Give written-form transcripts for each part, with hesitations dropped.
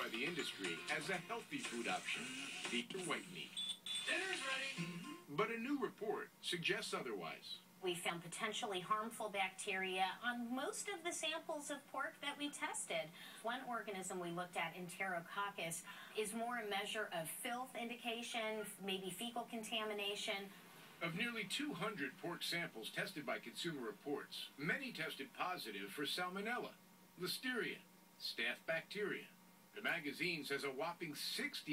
by the industry as a healthy food option, the white meat. Dinner's ready. But a new report suggests otherwise. We found potentially harmful bacteria on most of the samples of pork that we tested. One organism we looked at, Enterococcus, is more a measure of filth indication, maybe fecal contamination. Of nearly 200 pork samples tested by Consumer Reports, many tested positive for Salmonella, Listeria, Staph bacteria. The magazine says a whopping 69%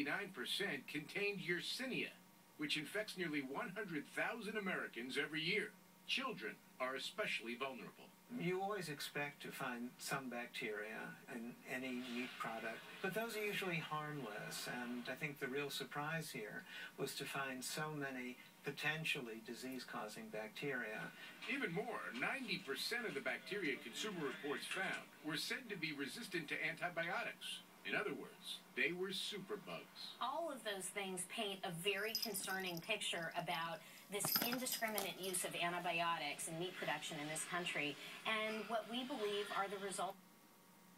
contained Yersinia, which infects nearly 100,000 Americans every year. Children are especially vulnerable. You always expect to find some bacteria in any meat product, but those are usually harmless, and I think the real surprise here was to find so many potentially disease-causing bacteria. Even more, 90% of the bacteria Consumer Reports found were said to be resistant to antibiotics. In other words, they were superbugs. All of those things paint a very concerning picture about this indiscriminate use of antibiotics in meat production in this country, and what we believe are the results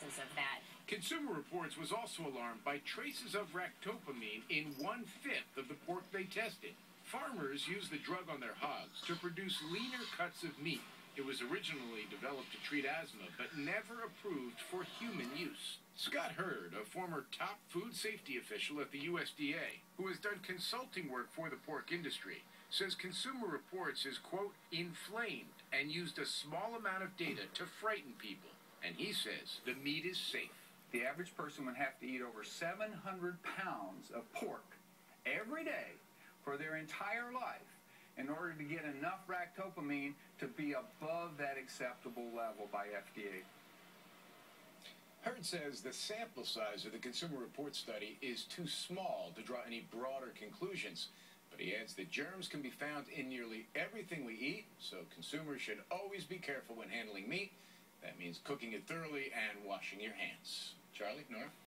of that. Consumer Reports was also alarmed by traces of ractopamine in 1/5 of the pork they tested. Farmers use the drug on their hogs to produce leaner cuts of meat. It was originally developed to treat asthma, but never approved for human use. Scott Hurd, a former top food safety official at the USDA, who has done consulting work for the pork industry, says Consumer Reports is, quote, inflamed and used a small amount of data to frighten people. And he says the meat is safe. The average person would have to eat over 700 pounds of pork every day for their entire life in order to get enough ractopamine to be above that acceptable level by FDA. Hurd says the sample size of the Consumer Reports study is too small to draw any broader conclusions. But he adds that germs can be found in nearly everything we eat, so consumers should always be careful when handling meat. That means cooking it thoroughly and washing your hands. Charlie, Nora?